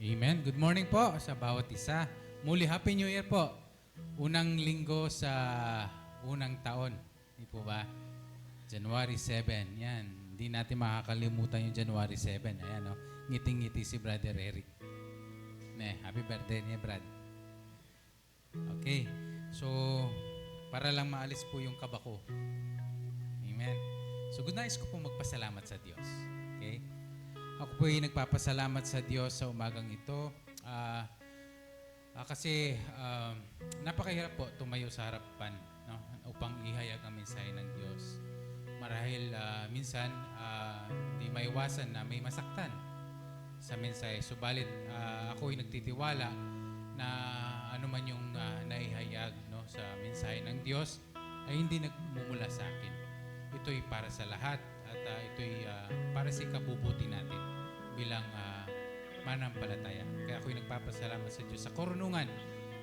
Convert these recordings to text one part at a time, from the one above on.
Amen. Good morning po sa bawat isa. Muli, Happy New Year po. Unang linggo sa unang taon. Hindi po ba? January 7. Yan. Hindi natin makakalimutan yung January 7. Ayan, no? Ngiting-ngiti si Brother Eric. Happy birthday niya, Brad. Okay. So, para lang maalis po yung kaba ko. Amen. So, good night ko po magpasalamat sa Diyos. Okay? Ako po ay nagpapasalamat sa Diyos sa umagang ito. Kasi napakahirap po tumayo sa harapan, no, upang ihayag ang mensahe ng Diyos. Marahil minsan hindi maiwasan na may masaktan sa mensahe. Subalit ako ay nagtitiwala na ano man yung naihayag, no, sa mensahe ng Diyos ay hindi nagmumula sa akin. Ito'y para sa lahat at ito'y para sa ikabubuti natin bilang manampalataya. Kaya ako'y nagpapasalamat sa Diyos sa karunungan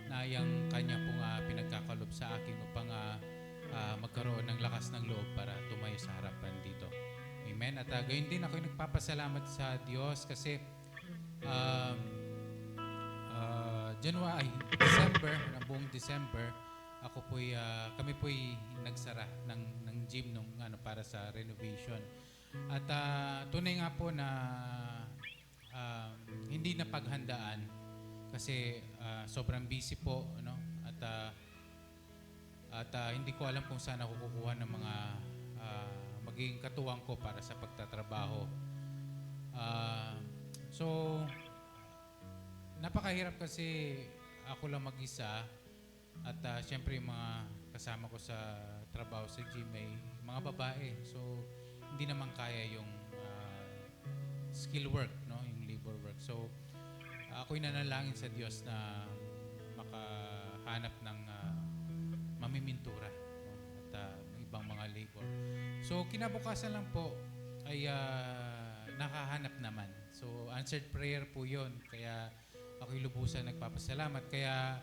na yung Kanya pong pinagkakalob sa akin upang magkaroon ng lakas ng loob para tumayo sa harapan dito. Amen. At gayon din ako'y nagpapasalamat sa Diyos kasi December, na buong December, kami po'y nagsara ng gym nung para sa renovation. At tunay nga po na hindi na paghandaan kasi sobrang busy po, no? At hindi ko alam kung saan ako kukuha ng mga magiging katuwang ko para sa pagtatrabaho. So napakahirap kasi ako lang mag-isa at syempre yung mga kasama ko sa trabaho sa gym ay mga babae. So hindi naman kaya yung skill work, no, yung labor work. So ako'y nanalangin sa Diyos na makahanap ng mamimintura, no, at ibang mga labor. So kinabukasan lang po ay nakahanap naman. So answered prayer po 'yon. Kaya ako'y lubusan nagpapasalamat. Kaya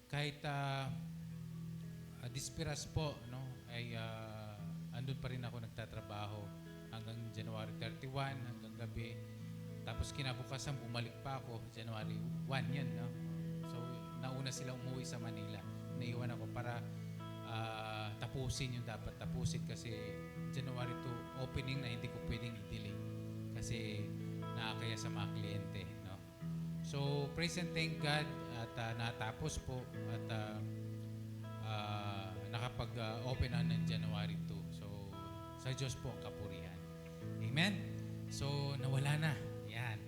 kahit dispiras po, no, ay andun pa rin ako nagtatrabaho hanggang January 31, hanggang gabi. Tapos kinabukasan bumalik pa ako, January 1 yan, no? So nauna sila umuwi sa Manila. Naiwan ako para tapusin yung dapat tapusin kasi January 2 opening na hindi ko pwedeng i-delay kasi nakakaya sa mga kliyente, no? So praise and thank God at natapos po at nakapag-open na ng January 2. So sa Diyos po ang kapurihan. Amen? So nawala na. Yan.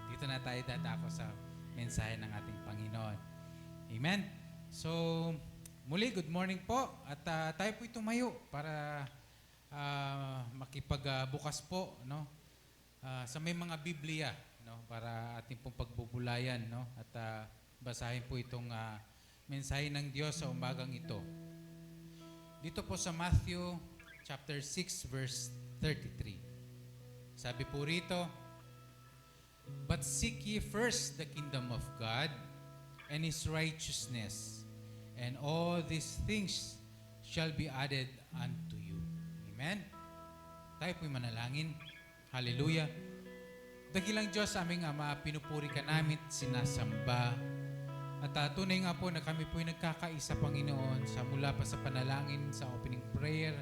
Dito na tayo dadako sa mensahe ng ating Panginoon. Amen? So muli, good morning po. At tayo po'y tumayo para makipagbukas po, no, sa may mga Biblia, no, para ating pong pagbubulayan, no, at basahin po itong mensahe ng Diyos sa umagang ito. Dito po sa Matthew chapter 6 verse 33. Sabi po rito, "But seek ye first the kingdom of God and His righteousness, and all these things shall be added unto you." Amen? Tayo po'y manalangin. Hallelujah. Dakilang Diyos, aming Ama, pinupuri ka namin, sinasamba. At tunay nga po na kami po'y nagkakaisa, Panginoon, sa mula pa sa panalangin, sa opening prayer,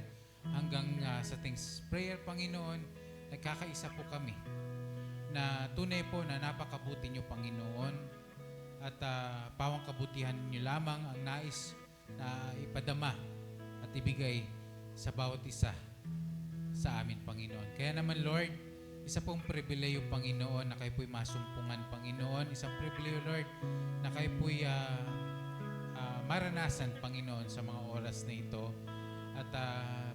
hanggang sa thanks prayer, Panginoon, nagkakaisa po kami. Na tunay po na napakabuti niyo, Panginoon, at pawang kabutihan niyo lamang ang nais na ipadama at ibigay sa bawat isa sa amin, Panginoon. Kaya naman, Lord, isa pong pribileyo, Panginoon, na kayo po'y masumpungan, Panginoon. Isang pribileyo, Lord, na kayo po'y maranasan, Panginoon, sa mga oras na ito. At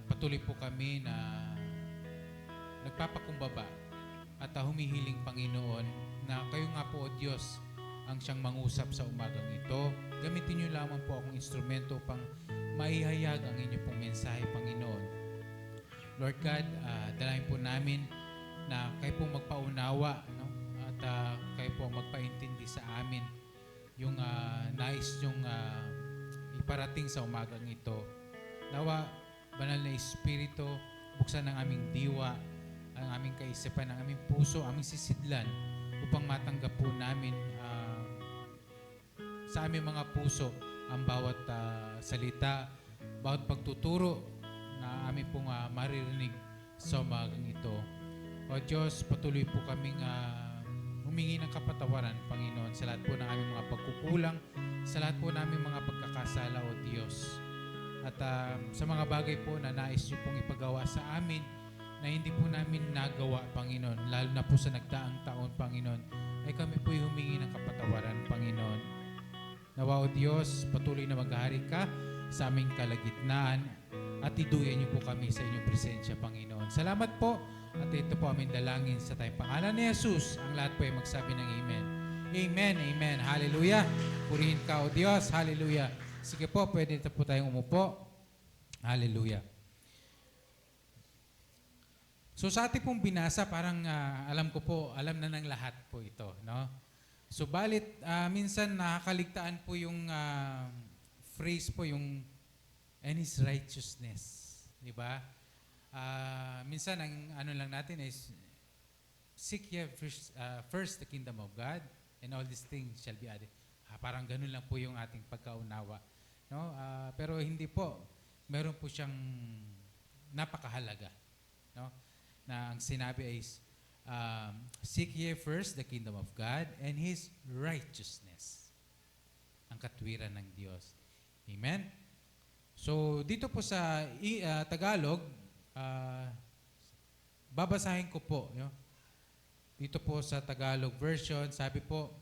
patuloy po kami na nagpapakumbaba at humihiling, Panginoon, na kayo nga po, O Diyos, ang siyang mangusap sa umagang ito. Gamitin niyo lamang po akong instrumento upang maihayag ang inyo pong mensahe, Panginoon. Lord God, dalahin po namin na kayo po magpaunawa, no? At kayo po magpaintindi sa amin yung nais yung iparating sa umagang ito. Nawa, banal na Espiritu, buksan ang aming diwa, ang aming kaisipan, ang aming puso, aming sisidlan upang matanggap po namin sa aming mga puso ang bawat salita, bawat pagtuturo na aming pong maririnig sa umagang ito. O Diyos, patuloy po kaming humingi ng kapatawaran, Panginoon, sa lahat po ng aming mga pagkukulang, sa lahat po ng aming mga pagkakasala, O Diyos. At sa mga bagay po na nais niyo pong ipagawa sa amin na hindi po namin nagawa, Panginoon, lalo na po sa nagdaang taon, Panginoon, ay kami po'y humingi ng kapatawaran, Panginoon. Nawa, O Diyos, patuloy na maghahari ka sa aming kalagitnaan at iduyan niyo po kami sa inyong presensya, Panginoon. Salamat po at ito po aming dalangin sa tayong pangalan ni Jesus. Ang lahat po ay magsabi ng Amen. Amen, Amen. Hallelujah. Purihin ka, O Diyos. Hallelujah. Sige po, pwede po tayong umupo. Hallelujah. So sa ating pong binasa, parang alam ko po, alam na ng lahat po ito, no? Subalit, minsan nakakaligtaan po yung phrase po, yung and His righteousness. Di ba? Minsan, ang ano lang natin is, seek ye first the kingdom of God, and all these things shall be added. Parang ganun lang po yung ating pagkaunawa. No? Pero hindi po. Meron po siyang napakahalaga. No? Na ang sinabi is, seek ye first the kingdom of God and His righteousness. Ang katwiran ng Diyos. Amen? So, dito po sa Tagalog, babasahin ko po. No? Dito po sa Tagalog version, sabi po,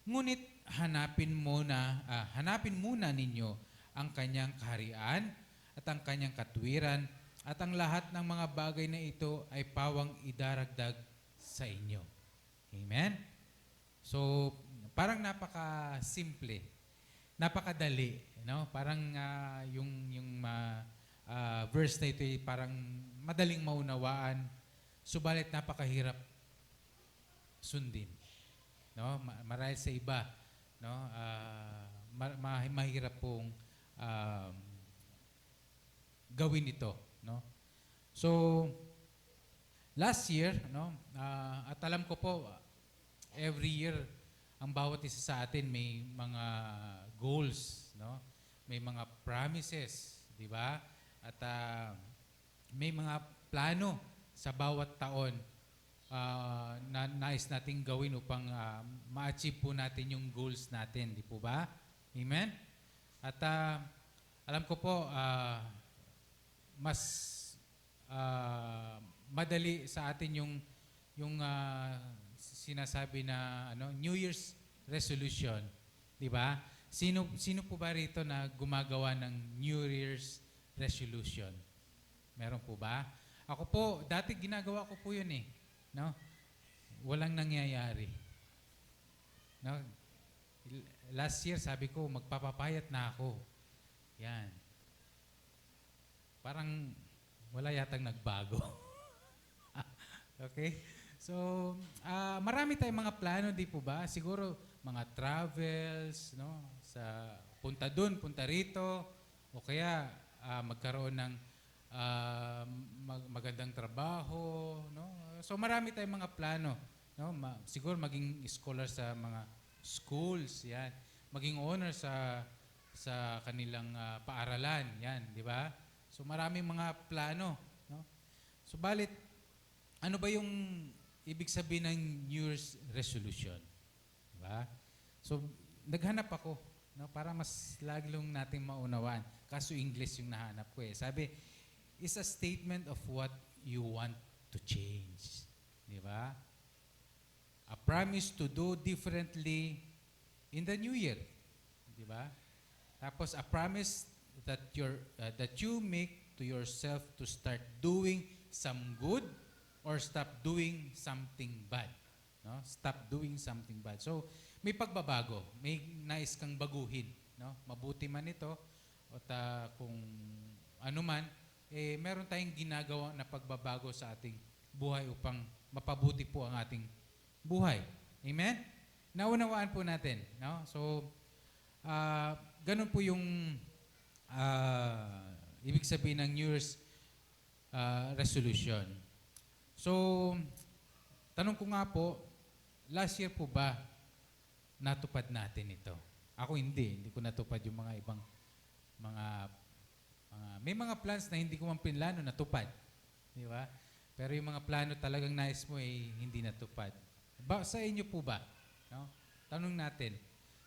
ngunit hanapin muna ninyo ang kanyang kaharian at ang kanyang katwiran at ang lahat ng mga bagay na ito ay pawang idaragdag sa inyo. Amen? So, parang napaka-simple, napakadali. No? Parang yung verse na ito ay parang madaling maunawaan, subalit napakahirap sundin. No? Marahil sa iba, no? Mahirap pong gawin ito, no? So last year, no, at alam ko po every year ang bawat isa sa atin may mga goals, no? May mga promises, di ba? At may mga plano sa bawat taon na nais nating gawin upang ma-achieve po natin yung goals natin, di po ba? Amen? At alam ko po, mas madali sa atin yung sinasabi na New Year's resolution, di ba? Sino po ba rito na gumagawa ng New Year's resolution? Meron po ba? Ako po, dati ginagawa ko po yun eh. No? Walang nangyayari. No? Last year, sabi ko, magpapapayat na ako. Yan. Parang wala yatang nagbago. Okay? So, marami tayong mga plano, di po ba? Siguro, mga travels, no? Sa punta dun, punta rito, o kaya magkaroon ng magandang trabaho, no? So, marami tayong mga plano, no? Siguro maging scholar sa mga schools, yan. Maging honor sa kanilang paaralan, yan, di ba? So maraming mga plano, no? Subalit, ano ba yung ibig sabihin ng New Year's resolution? Di ba? So naghanap ako, no, para mas lalong nating maunawaan. Kaso English yung nahanap ko eh. Sabi, is a statement of what you want to change. Di ba? A promise to do differently in the new year. Di ba? Tapos a promise that you make to yourself to start doing some good or stop doing something bad. No? Stop doing something bad. So, may pagbabago. May nais kang baguhin. No? Mabuti man ito o kung ano man, meron tayong ginagawa na pagbabago sa ating buhay upang mapabuti po ang ating buhay. Amen? Naunawaan po natin. No? So, ganun po yung ibig sabihin ng New Year's resolution. So, tanong ko nga po, last year po ba, natupad natin ito. Ako hindi ko natupad yung mga ibang mga may mga plans na hindi ko man pinlano natupad. Di ba? Pero yung mga plano talagang nais mo hindi natupad. Sa inyo po ba? No? Tanong natin,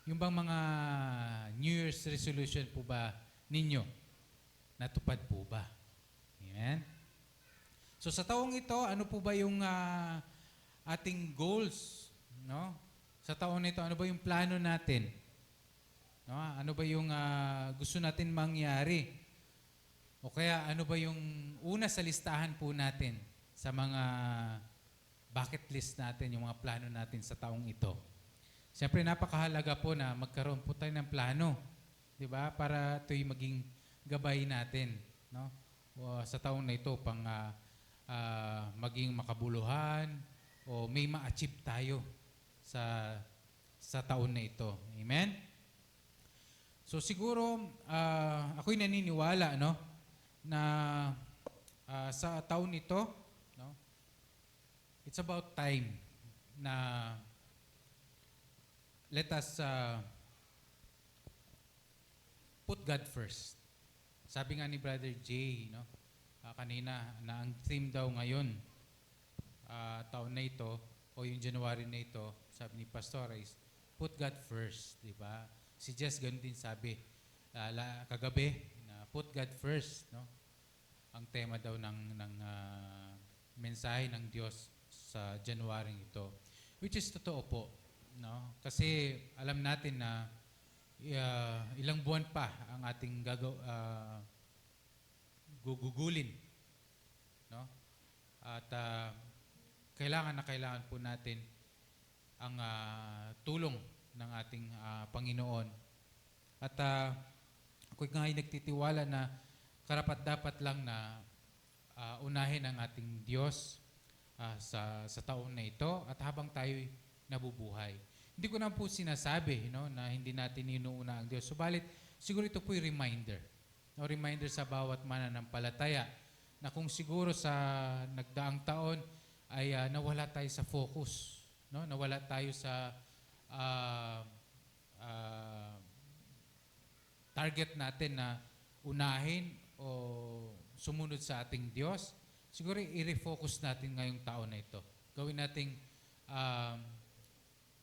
yung bang mga New Year's resolution po ba ninyo natupad po ba? Amen? So sa taong ito, ano po ba yung ating goals? No? Sa taon na ito, ano ba yung plano natin? No? Ano ba yung gusto natin mangyari? O kaya ano ba yung una sa listahan po natin sa mga bucket list natin, yung mga plano natin sa taong ito? Siyempre, napakahalaga po na magkaroon po tayo ng plano. Di ba? Para ito'y maging gabay natin. No? O, sa taong na ito, pang maging makabuluhan o may ma-achieve tayo sa taon na ito. Amen? So siguro, ako'y naniniwala, no, na sa taon ito, no, it's about time na let us put God first. Sabi nga ni Brother Jay, no, kanina, na ang theme daw ngayon, taon na ito, o yung January na ito, sabi ni Pastor, is put God first, di ba? Si Jess ganun din sabi kagabi na put God first, no? Ang tema daw ng mensahe ng Diyos sa January ito, which is totoo po, no? Kasi alam natin na ilang buwan pa ang ating gugugulin, no? At kailangan po natin ang tulong ng ating Panginoon. At ako nga ay nagtitiwala na karapat-dapat lang na unahin ang ating Diyos sa taon na ito at habang tayo'y nabubuhay. Hindi ko na po sinasabi, no, na hindi natin inuuna ang Diyos. Subalit, siguro ito po'y reminder. No, reminder sa bawat mananampalataya na kung siguro sa nagdaang taon ay nawala tayo sa focus. No? Nawala tayo sa target natin na unahin o sumunod sa ating Diyos. Siguro i-refocus natin ngayong taon na ito. Gawin nating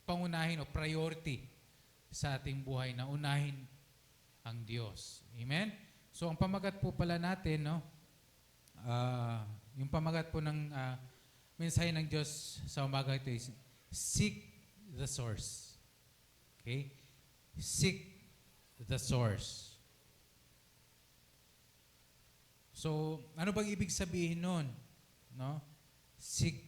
pangunahin o priority sa ating buhay na unahin ang Diyos. Amen? So ang pamagat po pala natin, no, yung pamagat po ng mensahe ng Diyos sa umaga ito is seek the source. Okay? Seek the source. So, ano bang ibig sabihin nun? No? Seek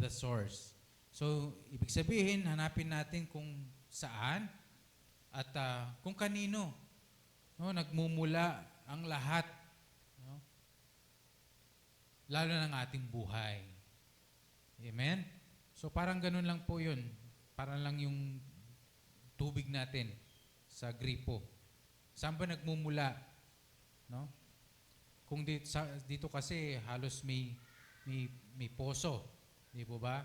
the source. So, ibig sabihin, hanapin natin kung saan at kung kanino, no, nagmumula ang lahat, no? Lalo ng ating buhay. Amen? So, parang ganun lang po yun. Parang lang yung tubig natin sa gripo. Saan ba nagmumula? No? Kung dito kasi halos may poso. Di po ba?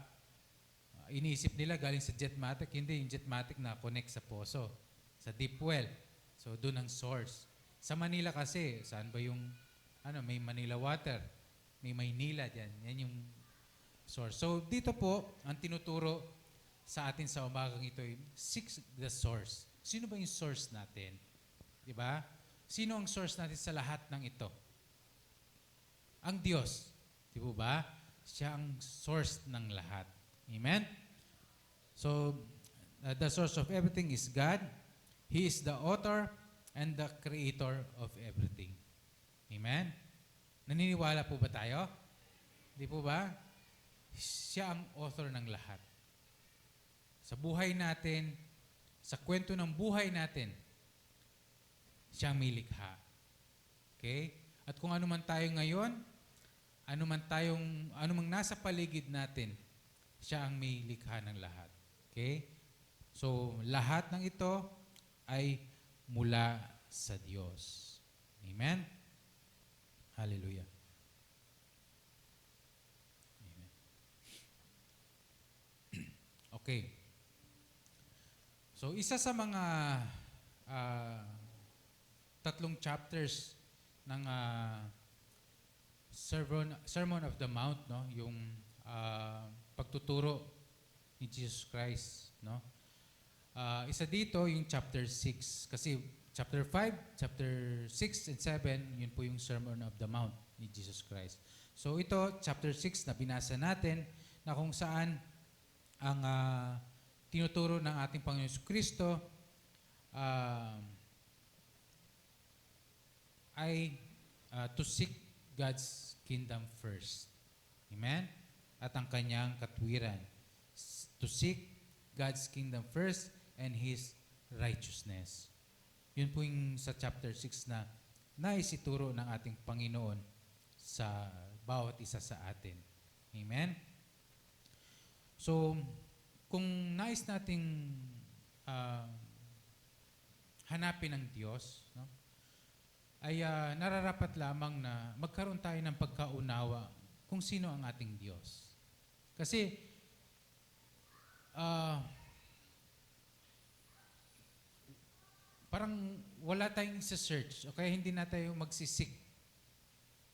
Iniisip nila galing sa Jetmatic. Hindi, yung Jetmatic na connect sa poso. Sa deep well. So, doon ang source. Sa Manila kasi, saan ba yung, may Manila water. May Maynila dyan. Yan yung source. So, dito po, ang tinuturo sa atin sa umagang ito ay seek the source. Sino ba yung source natin? Di ba? Sino ang source natin sa lahat ng ito? Ang Diyos. Di ba? Siya ang source ng lahat. Amen? So, the source of everything is God. He is the author and the creator of everything. Amen? Naniniwala po ba tayo? Di po ba? Siya ang author ng lahat. Sa buhay natin, sa kwento ng buhay natin, siya ang may likha. Okay? At kung ano man tayo ngayon, ano mang nasa paligid natin, siya ang may likha ng lahat. Okay? So, lahat ng ito ay mula sa Diyos. Amen? Hallelujah. Amen. Okay. So isa sa mga ah, tatlong chapters ng Sermon of the Mount, no, yung pagtuturo ni Jesus Christ, no. Isa dito yung chapter 6 kasi chapter 5, chapter 6 and 7, yun po yung Sermon of the Mount ni Jesus Christ. So ito, chapter 6 na binasa natin na kung saan ang tinuturo ng ating Panginoon Hesus Kristo ay to seek God's kingdom first. Amen? At ang kanyang katwiran. To seek God's kingdom first and His righteousness. Yun po yung sa chapter 6 na naisituro ng ating Panginoon sa bawat isa sa atin. Amen? So, kung nais nating hanapin ang Diyos, no, ay nararapat lamang na magkaroon tayo ng pagkaunawa kung sino ang ating Diyos. Kasi, parang wala tayong isa-search o kaya hindi na tayo magsisik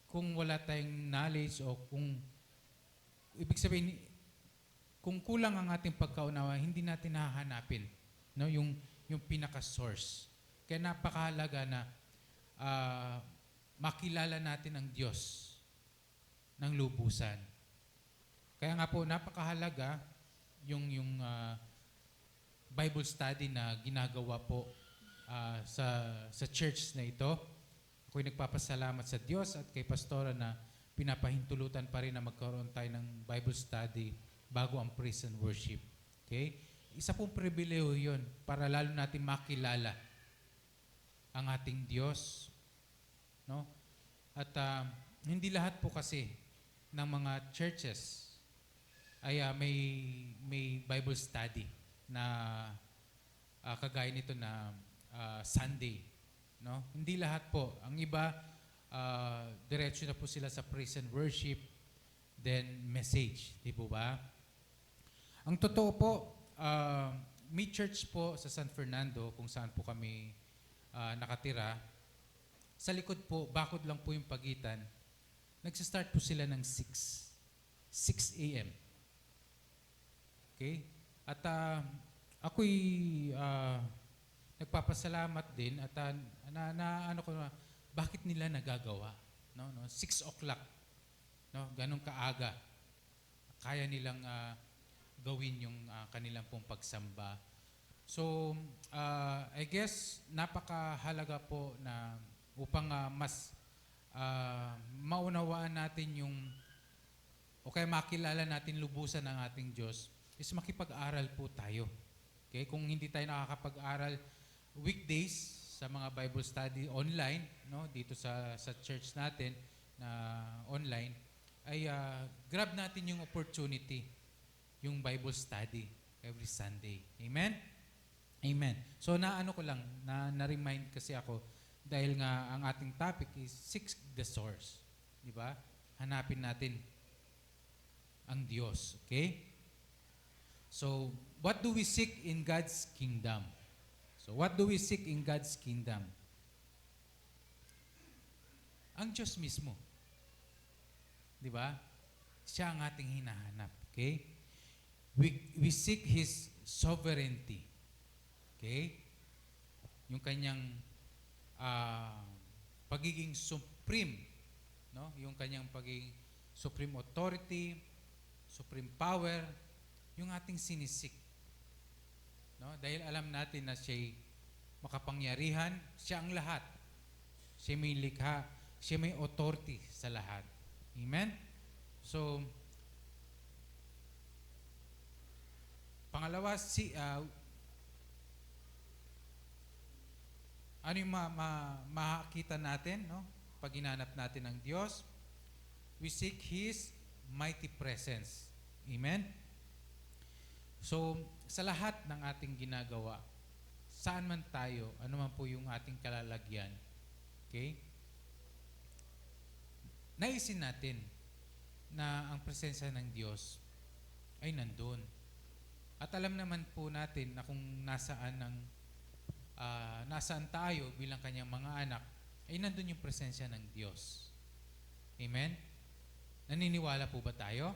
kung wala tayong knowledge o kung ibig sabihin kung kulang ang ating pagkaunawa, hindi natin hahanapin, no, yung pinaka-source. Kaya napakahalaga na makilala natin ang Diyos ng lubusan. Kaya nga po napakahalaga yung Bible study na ginagawa po sa church na ito. Ako'y nagpapasalamat sa Diyos at kay Pastora na pinapahintulutan pa rin na magkaroon tayo ng Bible study bago ang praise and worship. Okay? Isa pong pribileho yun para lalo natin makilala ang ating Diyos. No? At hindi lahat po kasi ng mga churches ay may Bible study na kagaya nito na Sunday. No? Hindi lahat po. Ang iba, diretso na po sila sa praise and worship, then message. Di po ba? Ang totoo po, may church po sa San Fernando, kung saan po kami nakatira. Sa likod po, bakod lang po yung pagitan. Nagsistart po sila ng 6 a.m. Okay? At ako'y nagpapasalamat din at ano ko na, bakit nila nagagawa? No? 6 o'clock. No? Ganong kaaga. Kaya nilang gawin yung kanilang pong pagsamba. So, I guess, napakahalaga po na upang mas maunawaan natin o kaya makilala natin lubusan ng ating Diyos, is makipag-aral po tayo. Okay? Kung hindi tayo nakakapag-aral weekdays sa mga Bible study online, no, dito sa church natin na online, ay grab natin yung opportunity, yung Bible study every Sunday. Amen? Amen. So naano ko lang, na-remind kasi ako dahil nga ang ating topic is seek the source. Di ba? Hanapin natin ang Diyos. Okay? So, what do we seek in God's kingdom? So, what do we seek in God's kingdom? Ang Diyos mismo. Di ba? Siya ang ating hinahanap. Okay? We seek His sovereignty. Okay? Yung kanyang pagiging supreme, no? Yung kanyang pagiging supreme authority, supreme power, yung ating sinisik. No? Dahil alam natin na siya'y makapangyarihan, siya ang lahat. Siya may likha, siya may authority sa lahat. Amen? So, pangalawa, ano yung makakita natin, no? Pag hinanap natin ang Diyos, we seek His mighty presence. Amen? So, sa lahat ng ating ginagawa, saan man tayo, ano man po yung ating kalalagyan, okay? Naisin natin na ang presensya ng Diyos ay nandun. At alam naman po natin na kung nasaan tayo bilang kanyang mga anak, ay nandun yung presensya ng Diyos. Amen? Naniniwala po ba tayo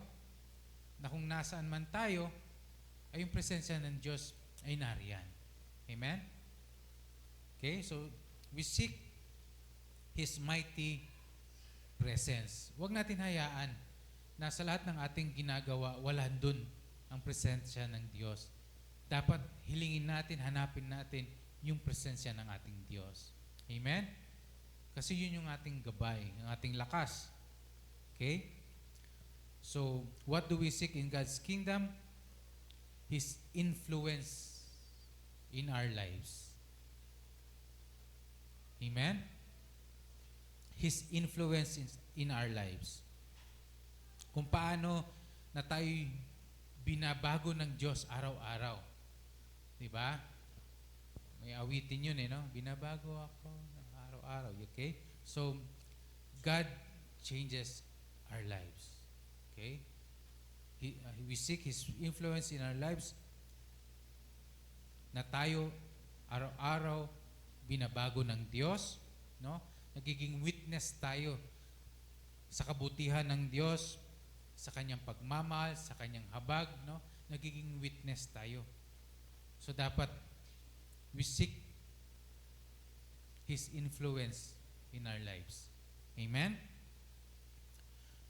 na kung nasaan man tayo, ay yung presensya ng Diyos ay nariyan? Amen? Okay, so we seek His mighty presence. Huwag natin hayaan na sa lahat ng ating ginagawa, wala dun ang presensya ng Diyos. Dapat hilingin natin, hanapin natin yung presensya ng ating Diyos. Amen? Kasi yun yung ating gabay, yung ating lakas. Okay? So, what do we seek in God's kingdom? His influence in our lives. Amen? His influence in our lives. Kung paano na tayo binabago ng Diyos araw-araw. Diba? May awitin yun no? Binabago ako ng araw-araw. Okay? So, God changes our lives. Okay? We seek His influence in our lives na tayo araw-araw binabago ng Diyos. No? Nagiging witness tayo sa kabutihan ng Diyos, sa kanyang pagmamahal, sa kanyang habag, no? Nagiging witness tayo. So dapat we seek His influence in our lives. Amen?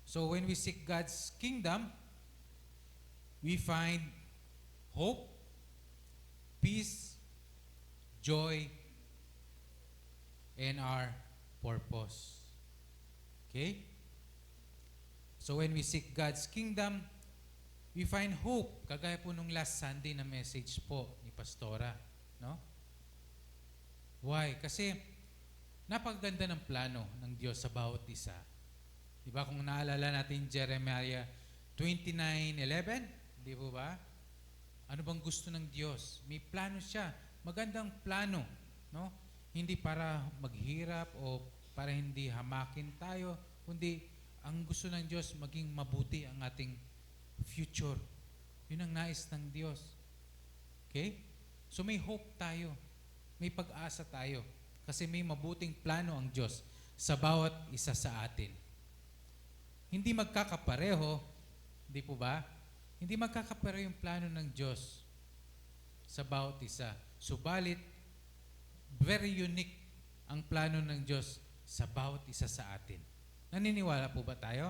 So when we seek God's kingdom, we find hope, peace, joy, and our purpose. Okay? So when we seek God's kingdom, we find hope. Kagaya po nung last Sunday na message po ni Pastora. No? Why? Kasi napakaganda ng plano ng Diyos sa bawat isa. Diba kung naalala natin Jeremiah 29:11? Di po ba? Ano bang gusto ng Diyos? May plano siya. Magandang plano. No? Hindi para maghirap o para hindi hamakin tayo, kundi ang gusto ng Diyos, maging mabuti ang ating future. Yun ang nais ng Diyos. Okay? So may hope tayo. May pag-asa tayo. Kasi may mabuting plano ang Diyos sa bawat isa sa atin. Hindi magkakapareho, di po ba? Hindi magkakapareho yung plano ng Diyos sa bawat isa. Subalit, very unique ang plano ng Diyos sa bawat isa sa atin. Naniniwala po ba tayo?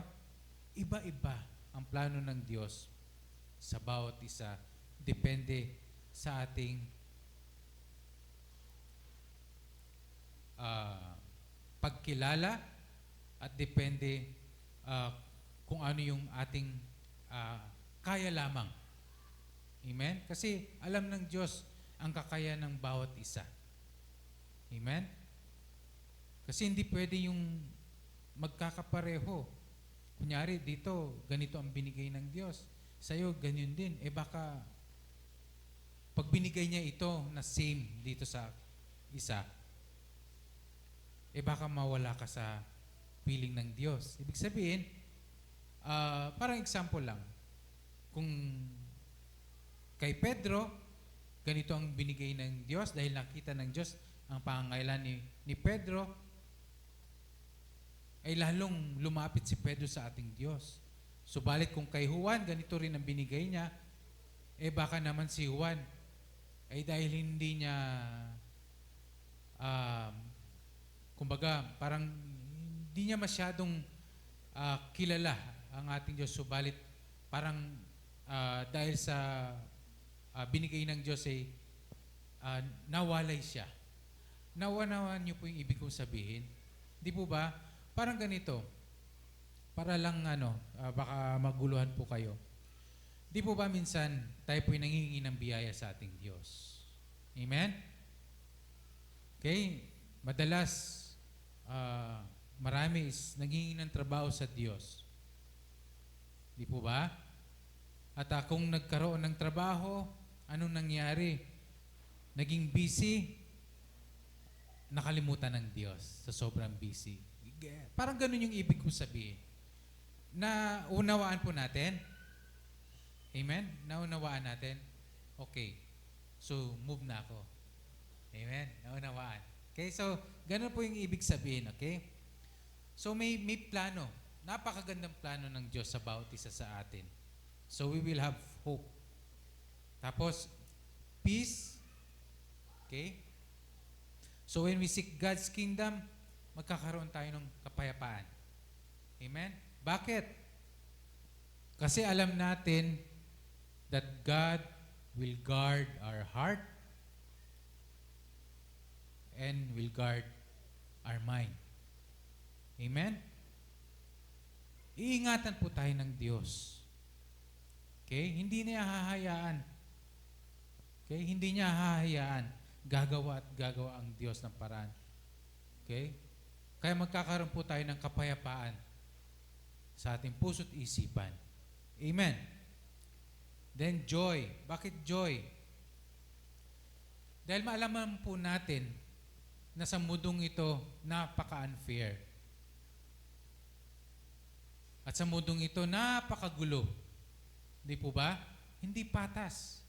Iba-iba ang plano ng Diyos sa bawat isa. Depende sa ating pagkilala at depende kung ano yung ating kaya lamang. Amen? Kasi alam ng Diyos ang kakayahan ng bawat isa. Amen? Kasi hindi pwede yung magkakapareho. Kunyari, dito, ganito ang binigay ng Diyos. Sa'yo, ganyan din. Baka, pag binigay niya ito na same dito sa isa, baka mawala ka sa piling ng Diyos. Ibig sabihin, parang example lang. Kung kay Pedro, ganito ang binigay ng Diyos dahil nakita ng Diyos ang pangangailangan ni Pedro, ay lalong lumapit si Pedro sa ating Diyos. Subalit kung kay Juan, ganito rin ang binigay niya, baka naman si Juan, ay dahil hindi niya, kumbaga, parang hindi niya masyadong kilala ang ating Diyos. Subalit, parang dahil sa binigay ng Diyos ay nawalay siya. Nawanawan niyo po yung ibig kong sabihin. Di po ba? Parang ganito, para lang baka maguluhan po kayo. Di po ba minsan tayo po'y nangingi ng biyaya sa ating Diyos? Amen? Okay? Madalas, marami is nangingi ng trabaho sa Diyos. Di po ba? At kung nagkaroon ng trabaho, anong nangyari? Naging busy, nakalimutan ng Diyos sa sobrang busy. Parang ganun yung ibig ko sabihin. Na unawaan po natin. Amen? Naunawaan natin. Okay. So, move na ako. Amen? Naunawaan. Okay? So, ganun po yung ibig sabihin, okay? So, may plano. Napakagandang plano ng Diyos sa bawat isa sa atin. So, we will have hope. Tapos, peace. Okay? So, when we seek God's kingdom, magkakaroon tayo ng kapayapaan. Amen? Bakit? Kasi alam natin that God will guard our heart and will guard our mind. Amen? Iingatan po tayo ng Diyos. Okay? Hindi niya hahayaan. Okay? Hindi niya hahayaan. Gagawa at gagawa ang Diyos ng paraan. Okay? Kaya magkakaroon po tayo ng kapayapaan sa ating puso't isipan. Amen. Then joy. Bakit joy? Dahil maalaman po natin na sa mundong ito napaka-unfair. At sa mundong ito napakagulo. Hindi po ba? Hindi patas.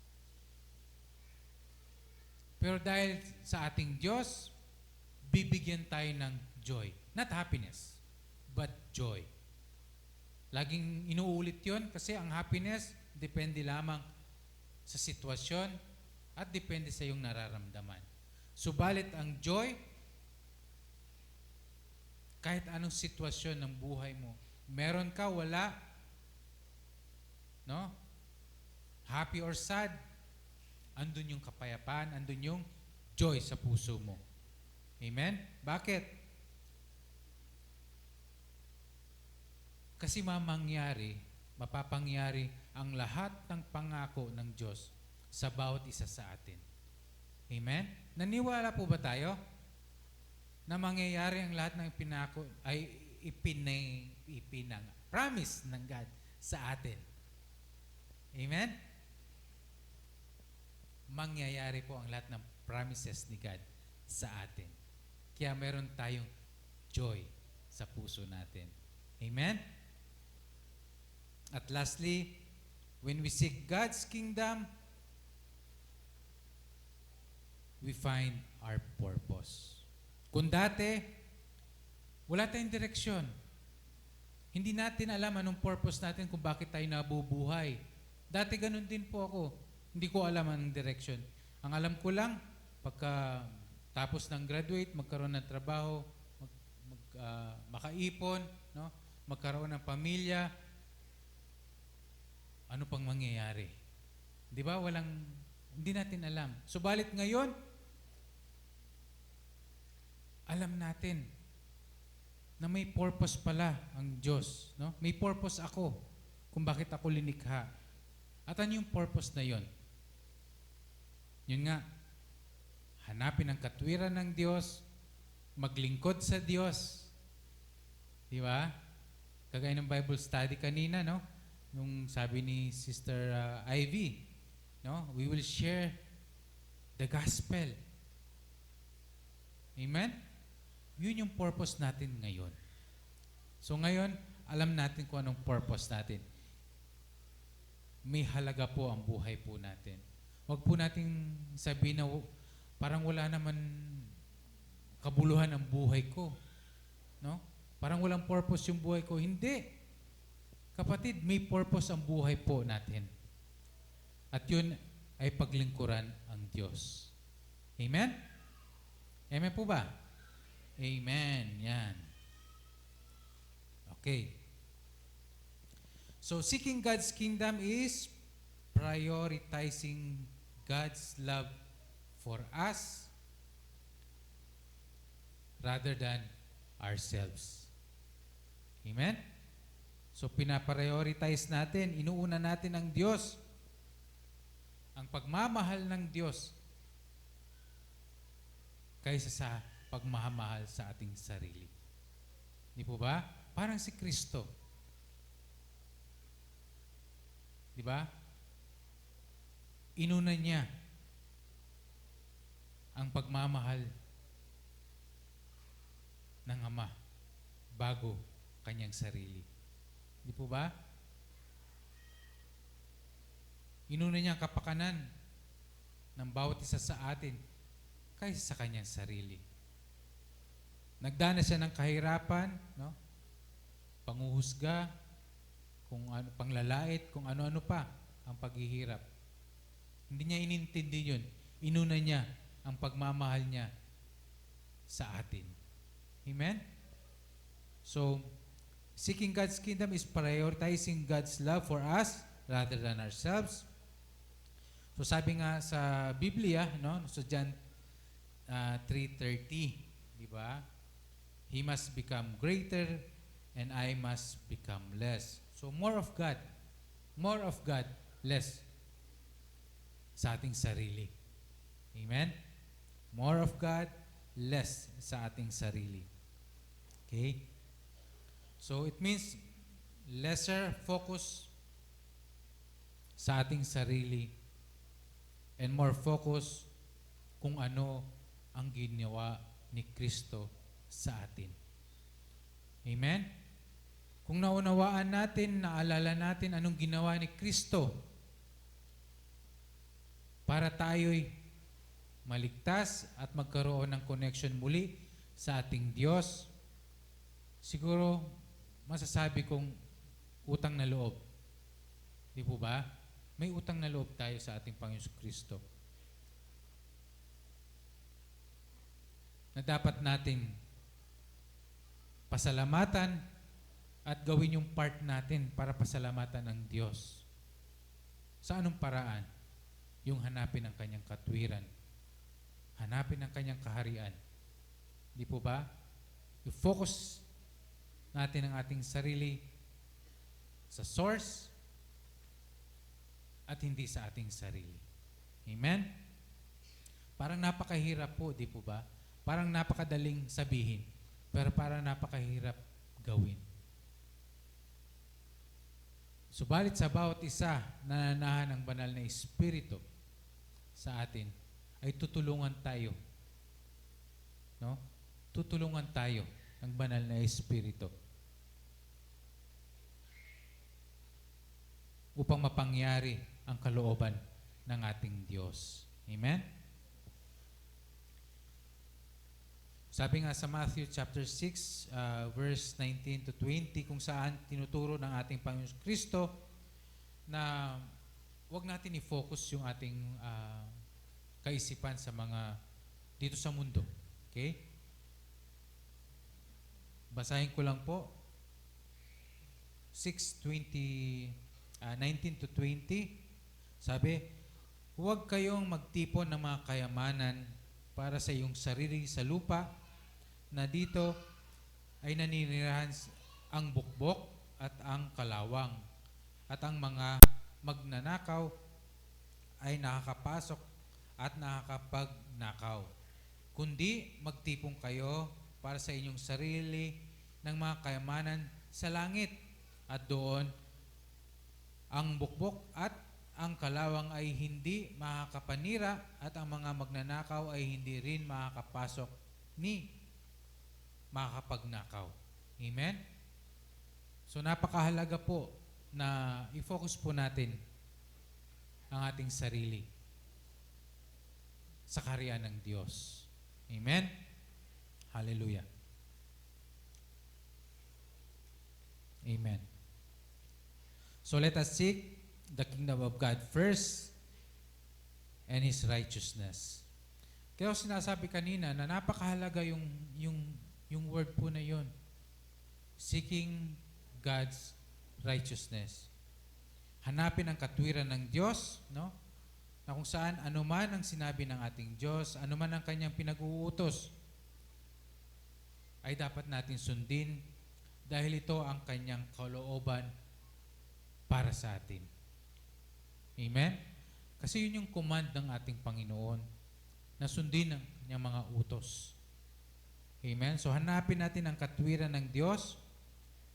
Pero dahil sa ating Diyos, bibigyan tayo ng joy. Not happiness, but joy. Laging inuulit yon kasi ang happiness depende lamang sa sitwasyon at depende sa iyong nararamdaman. Subalit ang joy, kahit anong sitwasyon ng buhay mo, meron ka, wala, no? Happy or sad, andun yung kapayapaan, andun yung joy sa puso mo. Amen? Bakit? Kasi mapapangyari ang lahat ng pangako ng Diyos sa bawat isa sa atin. Amen? Naniwala po ba tayo na mangyayari ang lahat ng pinako ay promise ng God sa atin? Amen? Mangyayari po ang lahat ng promises ni God sa atin. Kaya meron tayong joy sa puso natin. Amen? At lastly, when we seek God's kingdom, we find our purpose. Kung dati, wala tayong direksyon. Hindi natin alam anong purpose natin kung bakit tayo nabubuhay. Dati ganun din po ako. Hindi ko alam anong direksyon. Ang alam ko lang, pagka tapos ng graduate, magkaroon ng trabaho, makaipon, no? Magkaroon ng pamilya, ano pang mangyayari? Di ba? Hindi natin alam. Subalit ngayon, alam natin na may purpose pala ang Diyos. No? May purpose ako kung bakit ako linikha. At ano yung purpose na yon? Yun nga, hanapin ang katwiran ng Diyos, maglingkod sa Diyos. Di ba? Kagaya ng Bible study kanina, no? Nung sabi ni Sister Ivy, no? We will share the gospel. Amen? Yun yung purpose natin ngayon. So ngayon, alam natin kung anong purpose natin. May halaga po ang buhay po natin. Huwag po nating sabihin na parang wala naman kabuluhan ang buhay ko. No? Parang walang purpose yung buhay ko. Hindi. Kapatid, may purpose ang buhay po natin. At yun ay paglingkuran ang Diyos. Amen? Amen po ba? Amen. Yan. Okay. So, seeking God's kingdom is prioritizing God's love for us rather than ourselves. Amen? So, pinaprioritize natin, inuuna natin ang Diyos, ang pagmamahal ng Diyos kaysa sa pagmamahal sa ating sarili. Di po ba? Parang si Kristo. Di ba? Inuna niya ang pagmamahal ng Ama bago kanyang sarili. Di po ba? Inuna niya ang kapakanan ng bawat isa sa atin kaysa sa kanyang sarili. Nagdanas siya ng kahirapan, no? Panguhusga, kung ano, panglalait, kung ano-ano pa ang paghihirap. Hindi niya inintindi yun. Inuna niya ang pagmamahal niya sa atin. Amen? So, seeking God's kingdom is prioritizing God's love for us rather than ourselves. So sabi nga sa Biblia, no, sa John 3:30, di ba? He must become greater and I must become less. So more of God, less sa ating sarili. Amen? More of God, less sa ating sarili. Okay? So it means lesser focus sa ating sarili and more focus kung ano ang ginawa ni Kristo sa atin. Amen? Kung naunawaan natin, naalala natin anong ginawa ni Kristo para tayo'y maligtas at magkaroon ng connection muli sa ating Diyos, siguro masasabi kong utang na loob. Di po ba? May utang na loob tayo sa ating Panginoon Kristo na dapat natin pasalamatan at gawin yung part natin para pasalamatan ng Diyos. Sa anong paraan? Yung hanapin ang kanyang katwiran. Hanapin ang kanyang kaharian. Di po ba? I-focus natin ang ating sarili sa source at hindi sa ating sarili. Amen? Parang napakahirap po, di po ba? Parang napakadaling sabihin, pero parang napakahirap gawin. Subalit sa bawat isa na nananahan ng banal na Espiritu sa atin, ay tutulungan tayo. No? Tutulungan tayo ng banal na Espiritu upang mapangyari ang kalooban ng ating Diyos. Amen? Sabi nga sa Matthew chapter 6, verse 19 to 20, kung saan tinuturo ng ating Panginoon Kristo na wag natin i-focus yung ating kaisipan sa mga dito sa mundo. Okay? Basahin ko lang po. 19 to 20, sabi, huwag kayong magtipon ng mga kayamanan para sa iyong sarili sa lupa na dito ay naninirahan ang bukbok at ang kalawang at ang mga magnanakaw ay nakakapasok at nakakapagnakaw. Kundi magtipon kayo para sa inyong sarili ng mga kayamanan sa langit at doon ang bukbok at ang kalawang ay hindi makakapanira at ang mga magnanakaw ay hindi rin makakapasok ni makakapagnakaw. Amen? So napakahalaga po na i-focus po natin ang ating sarili sa kaharian ng Diyos. Amen? Hallelujah. Amen. So let us seek the kingdom of God first and His righteousness. Kaya sinasabi kanina na napakahalaga yung word po na yun. Seeking God's righteousness. Hanapin ang katwiran ng Diyos, no? Na kung saan anuman ang sinabi ng ating Diyos, anuman ang kanyang pinag-uutos, ay dapat natin sundin dahil ito ang kanyang kalooban para sa atin. Amen? Kasi yun yung command ng ating Panginoon na sundin ang kanyang mga utos. Amen? So hanapin natin ang katwiran ng Diyos.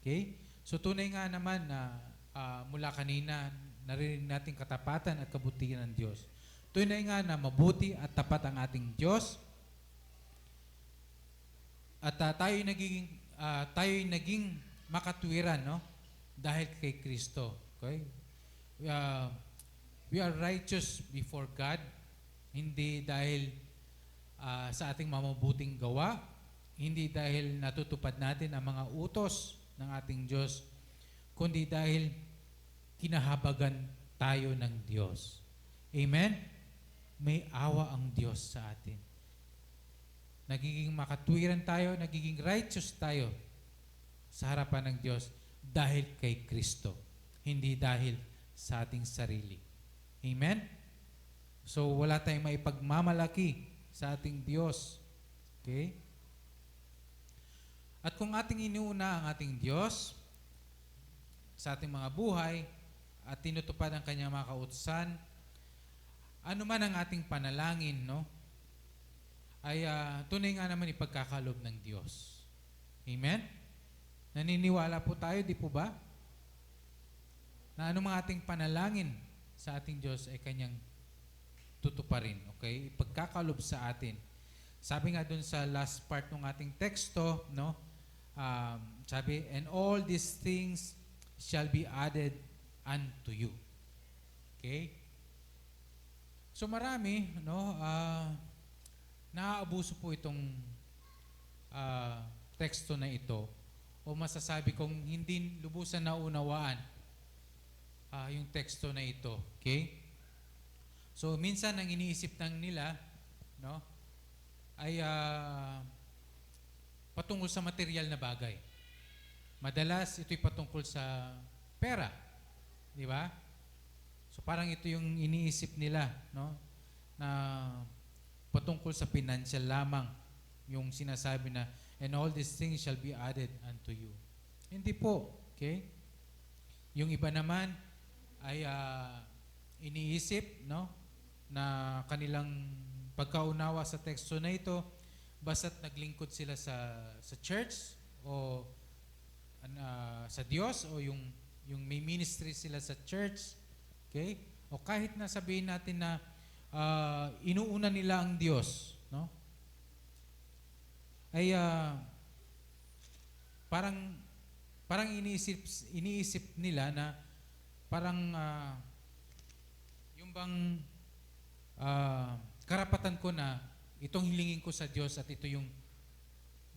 Okay? So tunay nga naman na mula kanina narinig natin katapatan at kabutihan ng Diyos. Tunay nga na mabuti at tapat ang ating Diyos. At tayo'y naging makatwiran, no? Dahil kay Kristo. Okay? We are righteous before God. Hindi dahil sa ating mamabuting gawa, hindi dahil natutupad natin ang mga utos ng ating Diyos, kundi dahil kinahabagan tayo ng Diyos. Amen? May awa ang Diyos sa atin. Nagiging makatwiran tayo, nagiging righteous tayo sa harapan ng Diyos dahil kay Kristo, hindi dahil sa ating sarili. Amen? So, wala tayong maipagmamalaki sa ating Diyos. Okay? At kung ating inuuna ang ating Diyos sa ating mga buhay at tinutupad ang kanyang mga kautusan, ano man ang ating panalangin, no? Ay tunay nga naman ipagkakalob ng Diyos. Amen? Naniniwala po tayo, di po ba? Na anumang ating panalangin sa ating Diyos ay kanyang tutuparin. Okay? Ipagkakalob sa atin. Sabi nga dun sa last part ng ating teksto, no? Sabi, and all these things shall be added unto you. Okay? So marami, no? Naaabuso po itong teksto na ito, o masasabi kong hindi lubusan na unawaan yung teksto na ito. Okay? So minsan ang iniisip ng nila, no, ay patungkol sa material na bagay. Madalas ito'y patungkol sa pera, di ba? So parang ito yung iniisip nila, no, na patungkol sa financial lamang, yung sinasabi na, and all these things shall be added unto you. Hindi po, okay? Yung iba naman ay iniisip, no, na kanilang pagkaunawa sa teksto na ito, basta't naglingkod sila sa church o sa Diyos, o yung may ministry sila sa church, okay? O kahit na sabihin natin na inuuna nila ang Diyos, no? Ay parang iniisip nila na parang yung bang karapatan ko na itong hilingin ko sa Diyos at ito yung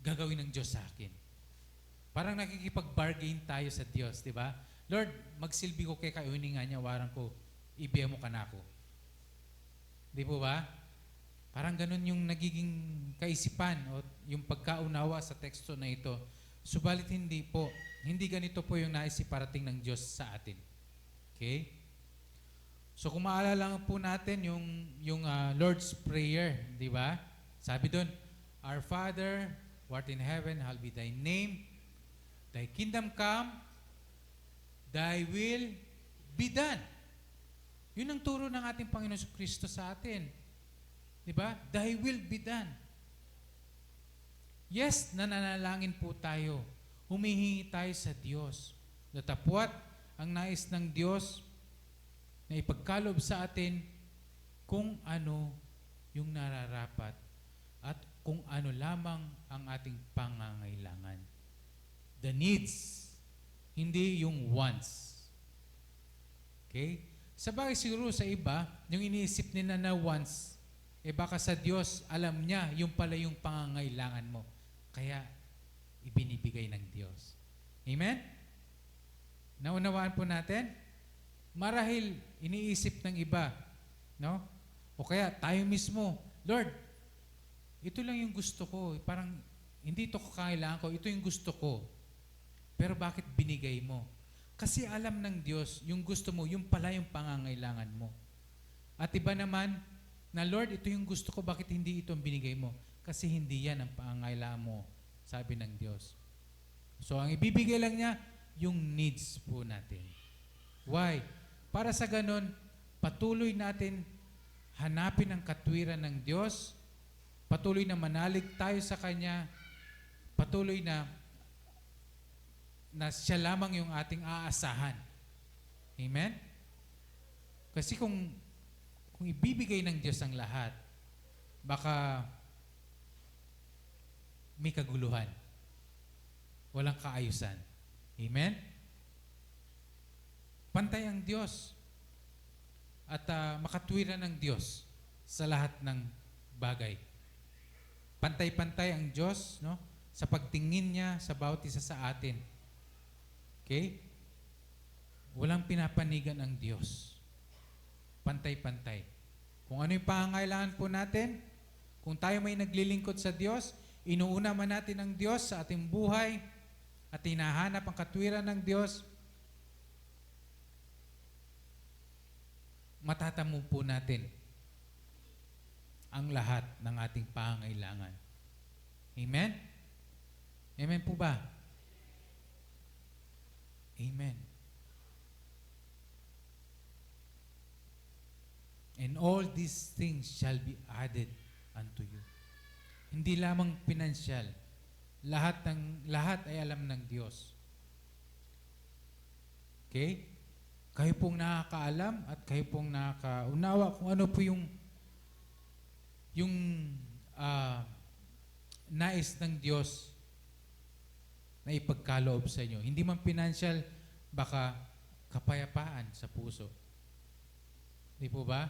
gagawin ng Diyos sa akin. Parang nakikipag-bargain tayo sa Diyos, di ba? Lord, magsilbi ko kay kayuningan niya, warang ko, ibiya mo ka na ako. Di po ba? Parang ganun yung nagiging kaisipan o yung pagkaunawa sa teksto na ito. Subalit hindi po. Hindi ganito po yung nais iparating ng Diyos sa atin. Okay? So kung maalala po natin yung Lord's Prayer, di ba? Sabi doon, Our Father, who art in heaven, hallowed be thy name. Thy kingdom come, thy will be done. Yun ang turo ng ating Panginoon Kristo sa atin. Di ba? Thy will be done. Yes, nananalangin po tayo. Humihingi tayo sa Diyos. Datapwat ang nais ng Diyos na ipagkalob sa atin kung ano yung nararapat at kung ano lamang ang ating pangangailangan. The needs, hindi yung wants. Okay? Sabagay siguro sa iba, yung iniisip nila na wants, baka sa Diyos, alam niya yung pala yung pangangailangan mo. Kaya, ibinibigay ng Diyos. Amen? Naunawaan po natin? Marahil, iniisip ng iba, no? O kaya, tayo mismo, Lord, ito lang yung gusto ko. Parang, hindi ito kailangan ko, ito yung gusto ko. Pero bakit binigay mo? Kasi alam ng Diyos, yung gusto mo, yung pala yung pangangailangan mo. At iba naman, na Lord, ito yung gusto ko, bakit hindi ito ang binigay mo? Kasi hindi yan ang pangangailangan mo, sabi ng Diyos. So, ang ibibigay lang niya, yung needs po natin. Why? Para sa ganun, patuloy natin hanapin ang katwiran ng Diyos, patuloy na manalig tayo sa Kanya, patuloy na siya lamang yung ating aasahan. Amen? Kasi kung ibibigay ng Diyos ang lahat, baka may kaguluhan. Walang kaayusan. Amen? Pantay ang Diyos at makatwiran ng Diyos sa lahat ng bagay. Pantay-pantay ang Diyos, no? Sa pagtingin niya sa bawat isa sa atin. Okay? Walang pinapanigan ang Diyos. Pantay-pantay. Kung ano yung pangangailangan po natin, kung tayo may naglilingkod sa Diyos, inuuna man natin ang Diyos sa ating buhay at hinahanap ang katwiran ng Diyos, matatamo po natin ang lahat ng ating pangangailangan. Amen? Amen po ba? Amen. And all these things shall be added unto you. Hindi lamang pinansyal. Lahat ay alam ng Diyos. Okay? Kayo pong nakakaalam at kayo pong nakakaunawa kung ano po yung nais ng Diyos na ipagkaloob sa inyo. Hindi man pinansyal, baka kapayapaan sa puso. Di po ba?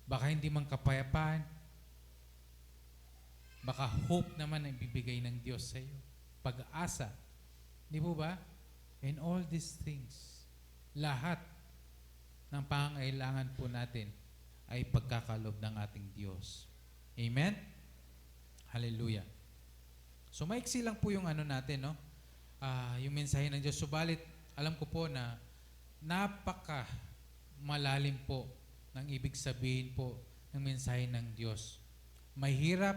Baka hindi man kapayapaan, baka hope naman ang bibigay ng Diyos sa iyo. Pag-asa. Di po ba? And all these things, lahat ng pangangailangan po natin ay pagkakalob ng ating Diyos. Amen? Hallelujah. So maiksi lang po yung ano natin, no? Yung mensahe ng Diyos. Subalit, alam ko po na napaka malalim po ng ibig sabihin po ng mensahe ng Diyos. Mahirap,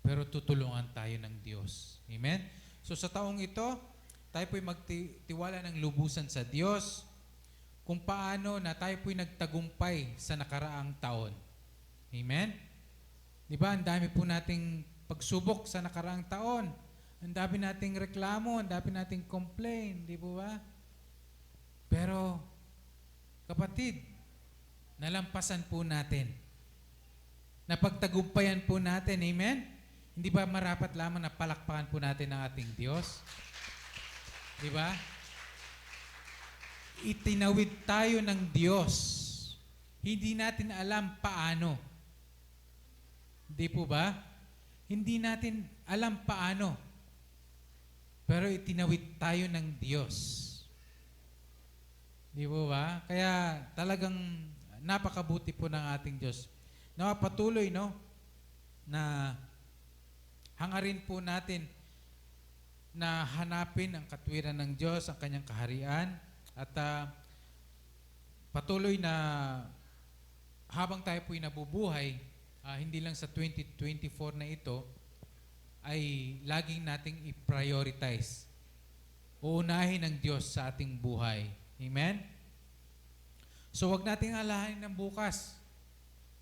pero tutulungan tayo ng Diyos. Amen? So sa taong ito, tayo po'y magtiwala ng lubusan sa Diyos kung paano na tayo po'y nagtagumpay sa nakaraang taon. Amen? Di ba? Ang dami po nating pagsubok sa nakaraang taon. Ang dami nating reklamo, ang dami nating complain. Di po ba? Pero, kapatid, nalampasan po natin. Napagtagumpayan po natin. Amen? Hindi ba marapat lamang na palakpakan po natin ang ating Diyos? Di ba? Itinawid tayo ng Diyos. Hindi natin alam paano. Di po ba? Hindi natin alam paano. Pero itinawid tayo ng Diyos. Di po ba? Kaya talagang napakabuti po ng ating Diyos. Patuloy, no? Na hangarin po natin na hanapin ang katwiran ng Diyos, ang kanyang kaharian, at patuloy na habang tayo po'y nabubuhay, hindi lang sa 2024 na ito, ay laging nating i-prioritize. Uunahin ng Diyos sa ating buhay. Amen? So, wag nating alahanin ng bukas.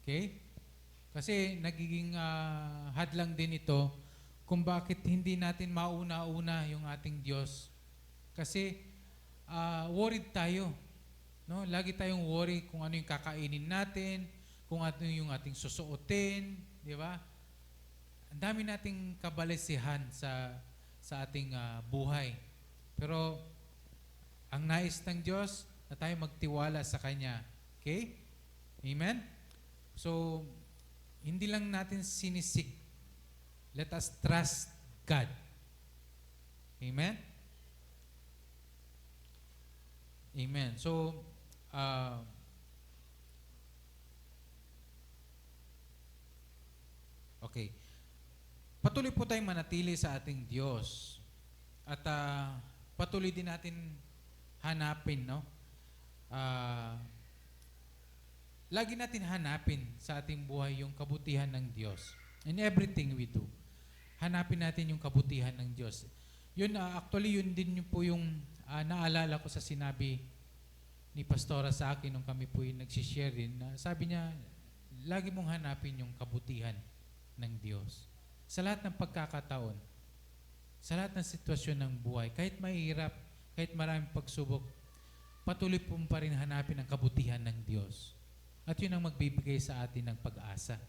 Okay? Kasi nagiging hadlang din ito kung bakit hindi natin mauna-una yung ating Diyos. Kasi worried tayo. No? Lagi tayong worry kung ano yung kakainin natin, kung ano yung ating susuotin, di ba? Ang dami nating kabalisihan sa ating buhay. Pero ang nais ng Diyos na tayo magtiwala sa Kanya. Okay? Amen? So, hindi lang natin sinisik. Let us trust God. Amen? Amen. So, okay. Patuloy po tayong manatili sa ating Diyos. At patuloy din natin hanapin, no? Lagi natin hanapin sa ating buhay yung kabutihan ng Diyos. In everything we do. Hanapin natin yung kabutihan ng Diyos. Yun, actually, yun din po yung naalala ko sa sinabi ni Pastora sa akin nung kami po yung nagsishare din. Sabi niya, lagi mong hanapin yung kabutihan ng Diyos. Sa lahat ng pagkakataon, sa lahat ng sitwasyon ng buhay, kahit mahirap, kahit maraming pagsubok, patuloy po pa rin hanapin ang kabutihan ng Diyos. At yun ang magbibigay sa atin ng pag-asa.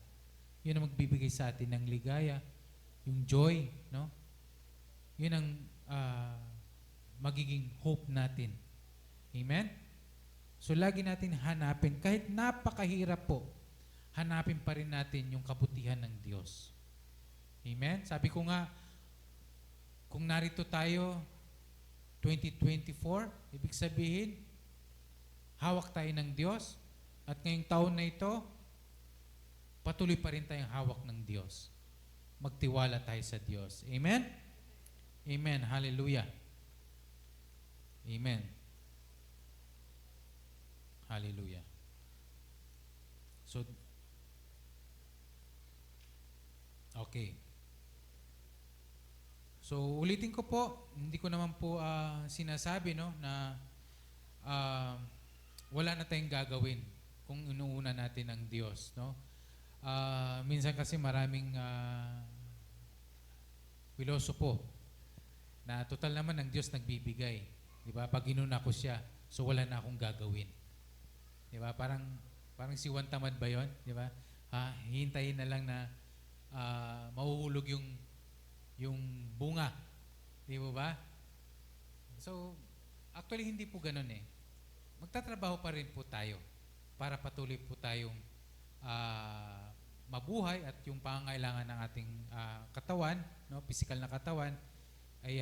Yun ang magbibigay sa atin ng ligaya, yung joy, no? Yun ang magiging hope natin. Amen? So lagi natin hanapin, kahit napakahirap po, hanapin pa rin natin yung kabutihan ng Diyos. Amen? Sabi ko nga, kung narito tayo, 2024, ibig sabihin, hawak tayo ng Diyos. At ngayong taon na ito, patuloy pa rin tayong hawak ng Diyos. Magtiwala tayo sa Diyos. Amen? Amen. Hallelujah. Amen. Hallelujah. So, okay. So, ulitin ko po, hindi ko naman po sinasabi no, na wala na tayong gagawin kung inuuna natin ang Diyos. No? Minsan kasi maraming pilosopo na total naman ang Diyos nagbibigay. Di ba? Pag inuna ko siya, so wala na akong gagawin. Di ba? Parang si Juan Tamad ba yun? Di ba? Hihintayin na lang na mahuhulog yung bunga. Di ba? So, actually hindi po ganun eh. Magtatrabaho pa rin po tayo para patuloy po tayong mabuhay at yung pangangailangan ng ating katawan, no, physical na katawan, ay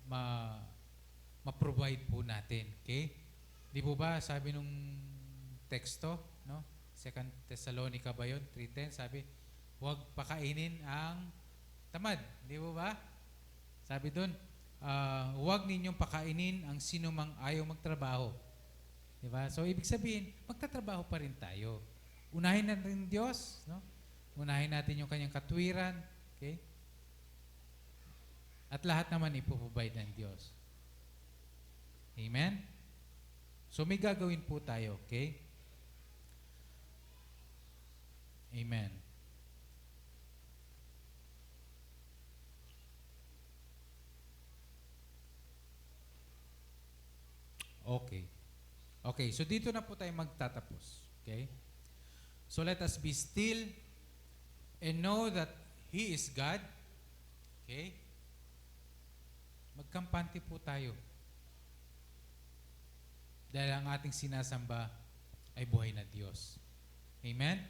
ma-provide po natin. Okay? Di po ba, sabi nung teksto, no? 2 Thessalonica ba yun? 3:10, sabi, huwag pakainin ang tamad. Di po ba? Sabi doon, huwag ninyong pakainin ang sino mang ayaw magtrabaho. Di ba? So, ibig sabihin, magtatrabaho pa rin tayo. Unahin natin Diyos, no? Unahin natin yung kanyang katwiran, okay? At lahat naman ipoprovide ng Diyos. Amen? So, may gagawin po tayo, okay? Amen. Okay. Okay, so dito na po tayo magtatapos. Okay? So let us be still and know that He is God. Okay? Magkampante po tayo. Dahil ang ating sinasamba ay buhay na Diyos. Amen?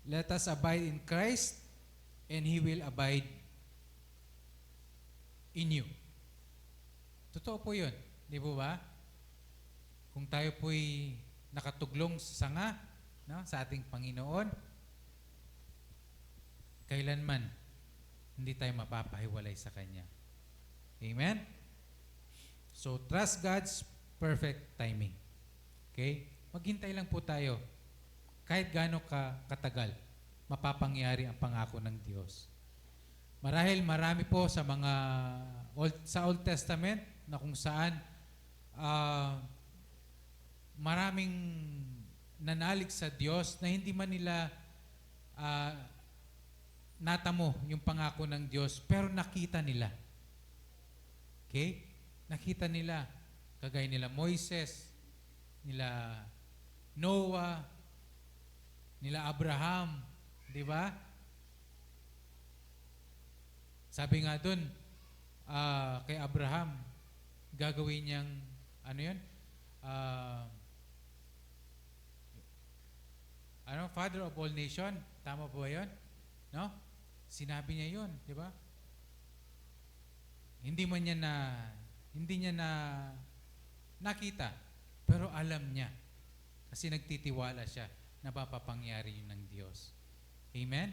Let us abide in Christ and He will abide in you. Totoo po yun. Di po ba? Kung tayo po'y nakatuglong sa sanga, no, sa ating Panginoon, kailanman hindi tayo mapapahiwalay sa Kanya. Amen? So, trust God's perfect timing. Okay? Maghintay lang po tayo. Kahit gaano katagal, mapapangyari ang pangako ng Diyos. Marahil marami po sa mga sa Old Testament na kung saan maraming nanalig sa Diyos na hindi man nila natamo yung pangako ng Diyos, pero nakita nila. Okay? Nakita nila, kagaya nila Moises, nila Noah, nila Abraham, di ba? Sabi nga doon, kay Abraham, gagawin niyang, ano yun? Father of all nation. Tama po ba yun? No? Sinabi niya yun, di ba? Hindi niya nakita, pero alam niya. Kasi nagtitiwala siya na mapapangyari yun ng Diyos. Amen?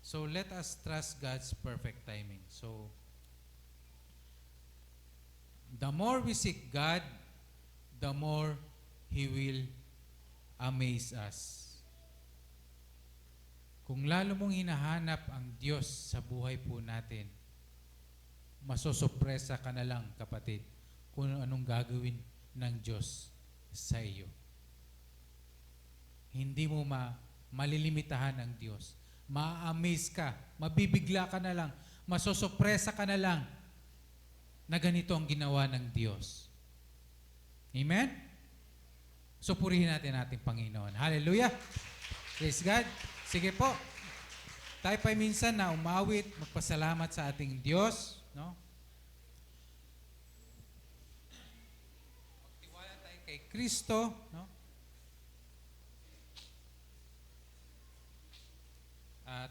So, let us trust God's perfect timing. So, the more we seek God, the more He will amaze us. Kung lalo mong hinahanap ang Diyos sa buhay po natin, masosorpresa ka na lang, kapatid, kung anong gagawin ng Diyos sa iyo. Hindi mo malilimitahan ang Diyos. Ma-amaze ka, mabibigla ka na lang, masosorpresa ka na lang na ganito ang ginawa ng Diyos. Amen? So purihin natin ating Panginoon. Hallelujah! Praise God! Sige po, tayo pa minsan na umawit, magpasalamat sa ating Diyos, no? kay Kristo, no?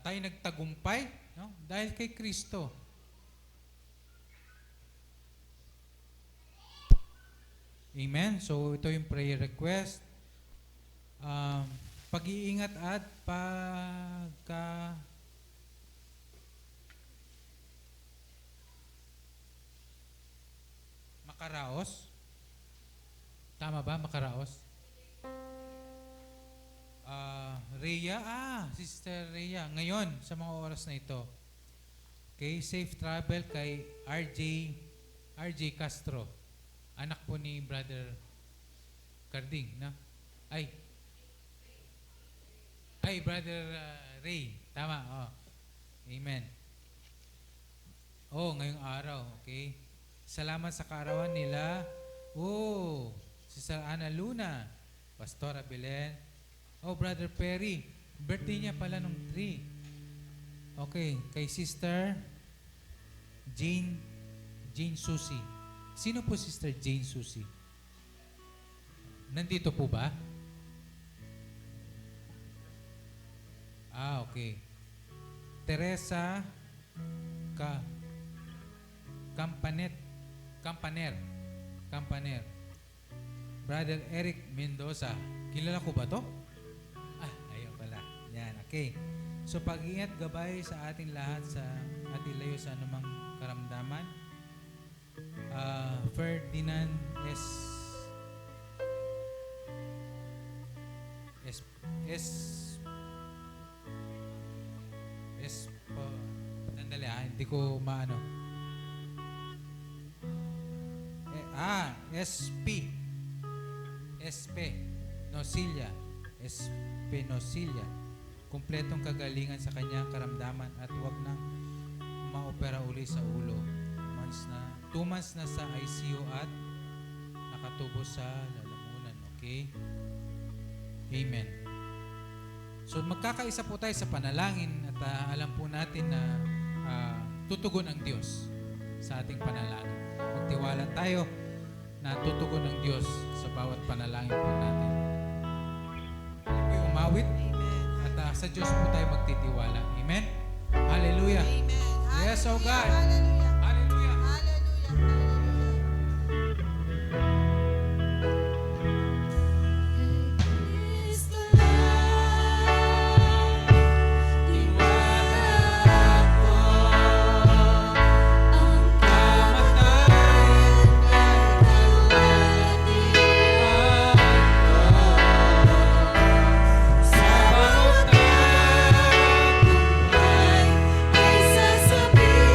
Tayo nagtagumpay, no? Dahil kay Kristo. Amen. So ito yung prayer request. Pag-iingat at makaraos. Tama ba? Makaraos? Rhea, Sister Rhea, ngayon, sa mga oras na ito. Okay, safe travel kay RJ Castro. Anak po ni Brother Carding, na? Ay, Brother Ray. Tama, Amen. Ngayong araw, okay. Salamat sa kaarawan nila. Sister Ana Luna, Pastora Belen. Brother Perry, birthday niya pala nung 3. Okay, kay Sister Jane Susie. Sino po Sister Jane Susie? Nandito po ba? Okay. Teresa Campaner. Brother Eric Mendoza. Kilala ko ba to? Ayun pala. Yan, okay. So pag-ingat gabay sa ating lahat at ilayo sa anumang karamdaman. Ferdinand Sandali hindi ko maano. Nosilia. Kumpletong kagalingan sa kanyang karamdaman at huwag nang maopera uli sa ulo. 2 months na sa ICU at nakatubos sa lalamunan. Okay? Amen. So magkakaisa po tayo sa panalangin at alam po natin na tutugon ang Diyos sa ating panalangin. Magtiwala tayo na tutugon ang Diyos sa bawat panalangin po natin. Umawit at sa Diyos po tayo magtitiwala. Amen? Hallelujah. Amen. Yes, oh God. Hallelujah. Hallelujah. Hallelujah. Ay sasabihin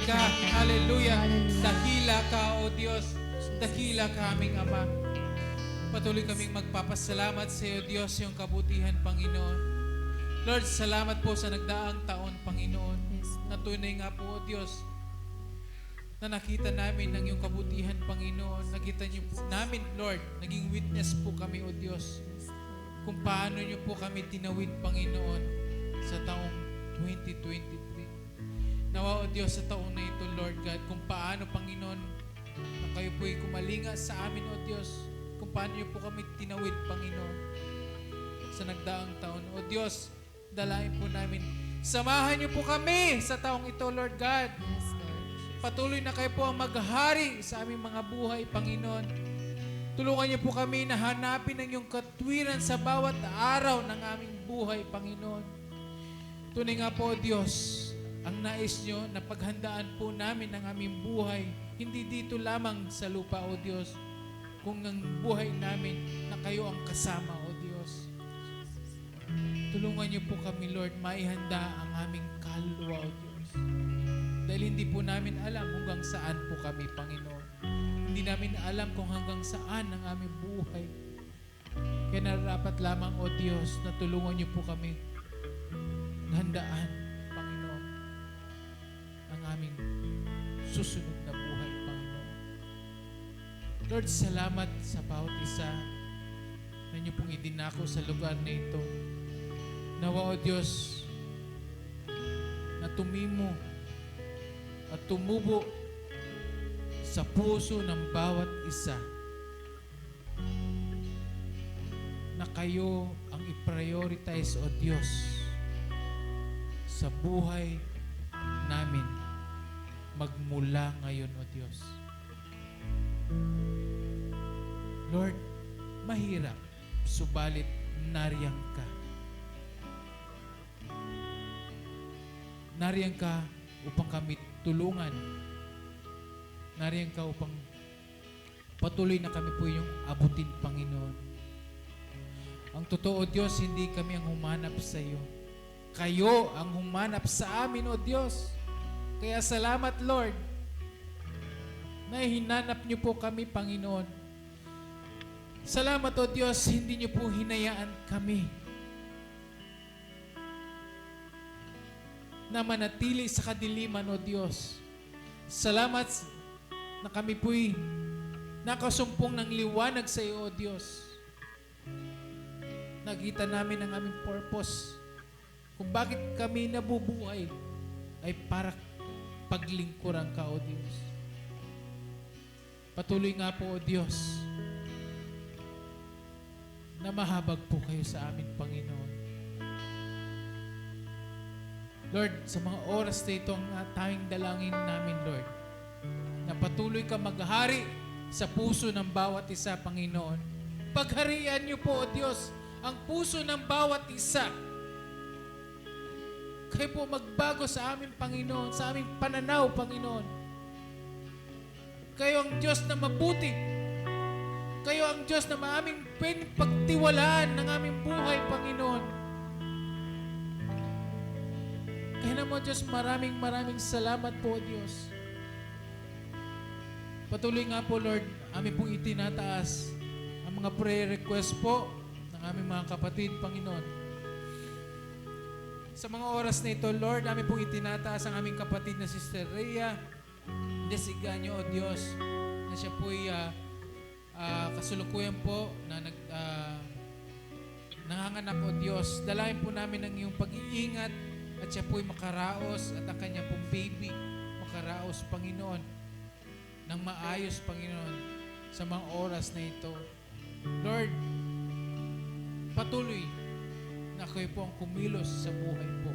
ka. Hallelujah. Dakila ka, O Diyos. Dakila ka, aming Ama. Patuloy kaming magpapasalamat sa iyo, Diyos, yung kabutihan, Panginoon. Lord, salamat po sa nagdaang taon, Panginoon. Na tunay nga po, O Diyos, na nakita namin ng iyong kabutihan, Panginoon. Nakita niyo po namin, Lord, naging witness po kami, O Diyos, kung paano niyo po kami tinawid, Panginoon, sa taong 2023. Nawa, O Diyos, sa taong na ito, Lord God, kung paano, Panginoon, na kayo po'y kumalinga sa amin, O Diyos, kung paano niyo po kami tinawid, Panginoon, sa nagdaang taon. O Diyos, dalain po namin, samahan niyo po kami sa taong ito, Lord God. Patuloy na kayo po ang maghari sa aming mga buhay, Panginoon. Tulungan niyo po kami na hanapin ang iyong katwiran sa bawat araw ng aming buhay, Panginoon. Tunay nga po, Diyos, ang nais niyo na paghandaan po namin ang aming buhay, hindi dito lamang sa lupa, O Diyos, kung ang buhay namin na kayo ang kasama, O Diyos. Tulungan niyo po kami, Lord, maihanda ang aming kaluluwa, O Diyos. Dahil hindi po namin alam hanggang saan po kami, Panginoon. Hindi namin alam kung hanggang saan ang aming buhay. Kaya nararapat lamang, O Diyos, na tulungan niyo po kami handaan, Panginoon, ang aming susunod na buhay, Panginoon. Lord, salamat sa bawat isa na niyo pong idinako sa lugar na ito. Nawa, O Diyos, na tumimo at tumubo sa puso ng bawat isa na kayo ang i-prioritize, O Diyos, sa buhay namin magmula ngayon, O Diyos. Lord, mahirap, subalit nariyan ka. Nariyan ka upang kami tulungan. Nariyan ka upang patuloy na kami po yung abutin, Panginoon. Ang totoo, Diyos, hindi kami ang humanap sa iyo. Kayo ang humanap sa amin, O Diyos. Kaya salamat, Lord, na hinanap niyo po kami, Panginoon. Salamat, O Diyos, hindi niyo po hinayaan kami na manatili sa kadiliman, O Diyos. Salamat na kami po'y nakasumpong ng liwanag sa iyo, O Diyos. Nakita namin ang aming purpose. Kung bakit kami nabubuhay ay para paglingkuran ka, O Diyos. Patuloy nga po, O Diyos, na mahabag po kayo sa amin, Panginoon. Lord, sa mga oras na ito ang tanging dalangin namin, Lord, na patuloy ka maghari sa puso ng bawat isa, Panginoon. Pagharian niyo po, O Diyos, ang puso ng bawat isa. Kayo po magbago sa aming Panginoon, sa aming pananaw, Panginoon. Kayo ang Diyos na mabuti. Kayo ang Diyos na maaming pwedeng pagtiwalaan ng aming buhay, Panginoon. Kaya naman, Diyos, maraming salamat po, Diyos. Patuloy nga po, Lord, aming pong itinataas ang mga prayer request po ng aming mga kapatid, Panginoon. Sa mga oras na ito, Lord, aming pong itinataas ang aming kapatid na Sister Rhea Desiganyo, O Diyos, na siya po'y kasulukuyan po na nanganganak, O Diyos. Dalayan po namin ang iyong pag-iingat at siya po'y makaraos at ang kanyang pong baby makaraos, Panginoon, ng maayos, Panginoon, sa mga oras na ito. Lord, patuloy na kayo po ang kumilos sa buhay po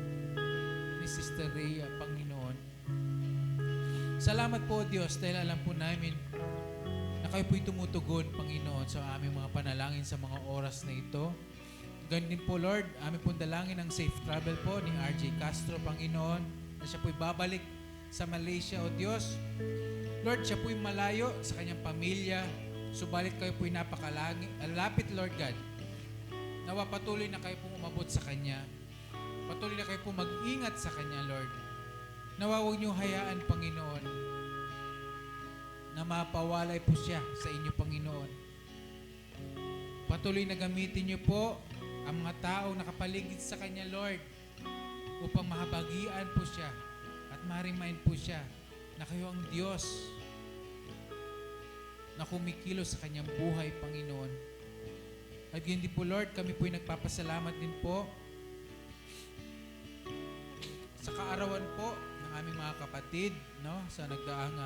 ni Sister Rhea, Panginoon. Salamat po, Diyos, dahil alam po namin na kayo po'y tumutugon, Panginoon, sa aming mga panalangin sa mga oras na ito. Ganun din po, Lord, aming pong dalangin ang safe travel po ni RJ Castro, Panginoon, na siya po'y babalik sa Malaysia, O Diyos. Lord, siya po'y malayo sa kanyang pamilya, subalit kayo po'y napakalapit, Lord God. Nawa patuloy na kayo pong umabot sa kanya. Patuloy na kayo pong mag-ingat sa kanya, Lord. Nawa huwag niyo hayaan, Panginoon, na mapawalay po siya sa inyo, Panginoon. Patuloy na gamitin niyo po ang mga taong nakapaligid sa kanya, Lord, upang mahabagian po siya at ma-remind po siya na kayo ang Diyos na kumikilos sa kanyang buhay, Panginoon. At yun din po, Lord, kami po'y nagpapasalamat din po sa kaarawan po ng aming mga kapatid, no? Sa nagdaang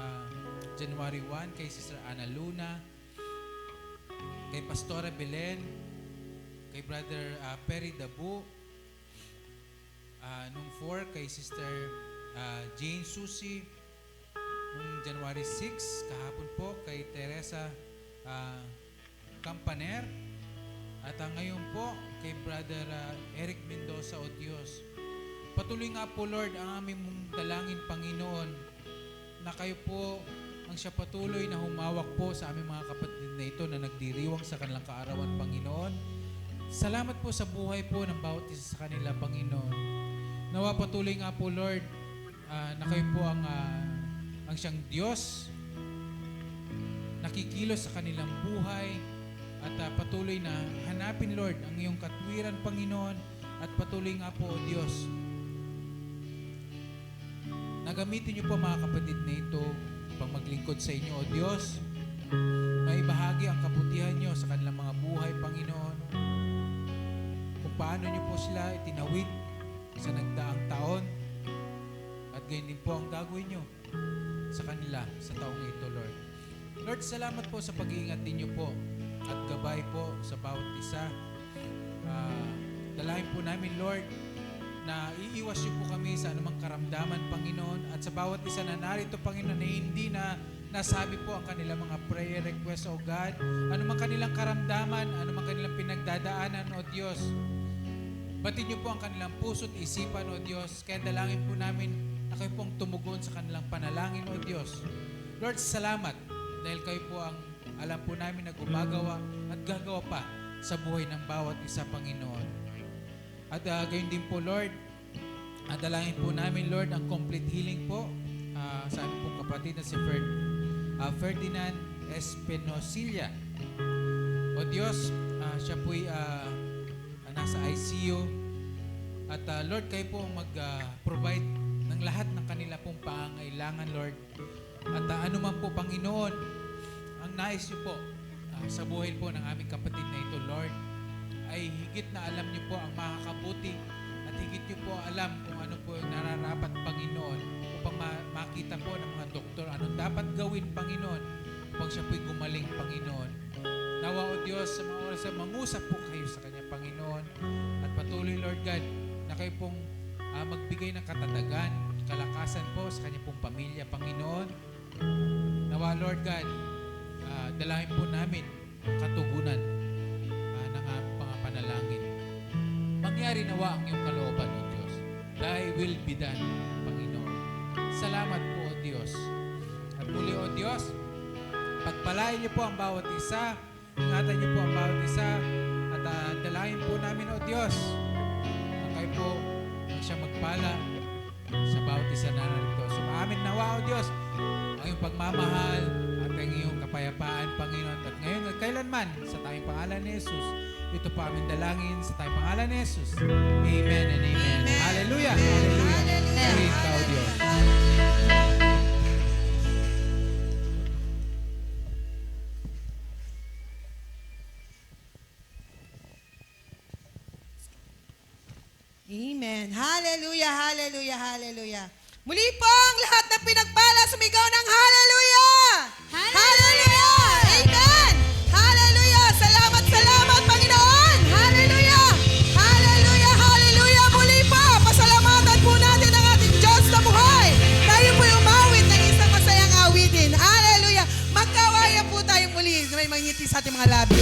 January 1 kay Sister Ana Luna, kay Pastora Belen, kay Brother Perry Dabu, nung 4 kay Sister Jane Susi, nung January 6 kahapon po kay Teresa Campaner, at ngayon po kay Brother Eric Mendoza, O Diyos. Patuloy nga po, Lord, ang aming mong dalangin, Panginoon, na kayo po ang siya patuloy na humawak po sa aming mga kapatid na ito na nagdiriwang sa kanilang kaarawan, Panginoon. Salamat po sa buhay po ng bawat isa sa kanila, Panginoon. Nawa patuloy nga po, Lord, na kayo po ang siyang Diyos, nakikilos sa kanilang buhay, at patuloy na hanapin, Lord, ang iyong katwiran, Panginoon, at patuloy nga po, O Diyos, nagamitin niyo po mga kapatid na ito upang maglingkod sa inyo, O Diyos. Maibahagi ang kabutihan niyo sa kanilang mga buhay, Panginoon. Kung paano niyo po sila itinawid sa nagdaang taon. At gayon din po ang gagawin niyo sa kanila sa taong ito, Lord. Lord, salamat po sa pag-iingat ninyo po at gabay po sa bawat isa. Dalangin po namin, Lord, na iiwas niyo po kami sa anumang karamdaman, Panginoon, at sa bawat isa na narito, Panginoon, na hindi na nasabi po ang kanilang mga prayer request, O God, anumang kanilang karamdaman, anumang kanilang pinagdadaanan, O Diyos. Batin niyo po ang kanilang puso't isipan, O Diyos, kaya dalangin po namin na kayo pong tumugon sa kanilang panalangin, O Diyos. Lord, salamat dahil kayo po ang alam po namin na gumagawa at gagawa pa sa buhay ng bawat isa, Panginoon. At gayon din po, Lord, dalangin po namin, Lord, ang complete healing po sa aming pong kapatid na si Ferdinand Espinosilla. O Diyos, siya po'y nasa ICU. At Lord, kayo po ang mag-provide ng lahat ng kanila pong pangailangan, Lord. At anuman po, Panginoon, ang nais niyo po sa buhay po ng aming kapatid na ito, Lord, ay higit na alam niyo po ang makakabuti at higit niyo po alam kung ano po yung nararapat, Panginoon, upang makita po ng mga doktor anong dapat gawin, Panginoon, upang siya po'y gumaling, Panginoon. Nawa, O Diyos, sa mga oras na mangusap po kayo sa Kanya, Panginoon, at patuloy, Lord God, na kayo pong magbigay ng katatagan, kalakasan po sa Kanya pong pamilya, Panginoon. Nawa, Lord God, dalangin po namin ang katugunan ng mga panalangin. Mangyari nawa ang iyong kalooban, O Diyos. Thy will be done, Panginoon. Salamat po, O Diyos. At muli, O Diyos, pagpalain niyo po ang bawat isa, ingatan niyo po ang bawat isa, at dalangin po namin, O Diyos, na kayo po ang siya magpala sa bawat isa na narito. Sumaamin nawa, O Diyos, ang iyong pagmamahal at ang iyong kapayapaan, Panginoon. At ngayon at kailanman, sa tayong pangalan ni Jesus, ito po aming dalangin sa tayong pangalan ni Jesus. Amen and amen. Amen. Hallelujah. Amen. Hallelujah. Praise thou, Diyos. Amen. Hallelujah, hallelujah, hallelujah. Muli po ang lahat ng pinagpala, sumigaw ng hallelujah! Hallelujah! Amen! Hallelujah! Salamat, salamat, Panginoon! Hallelujah! Hallelujah, hallelujah! Muli po, pasalamatan po natin ang ating Diyos na buhay. Tayo po yung umawit ng isang masayang awitin. Hallelujah! Magkawaya po tayo muli. May mangiti sa ating mga labi.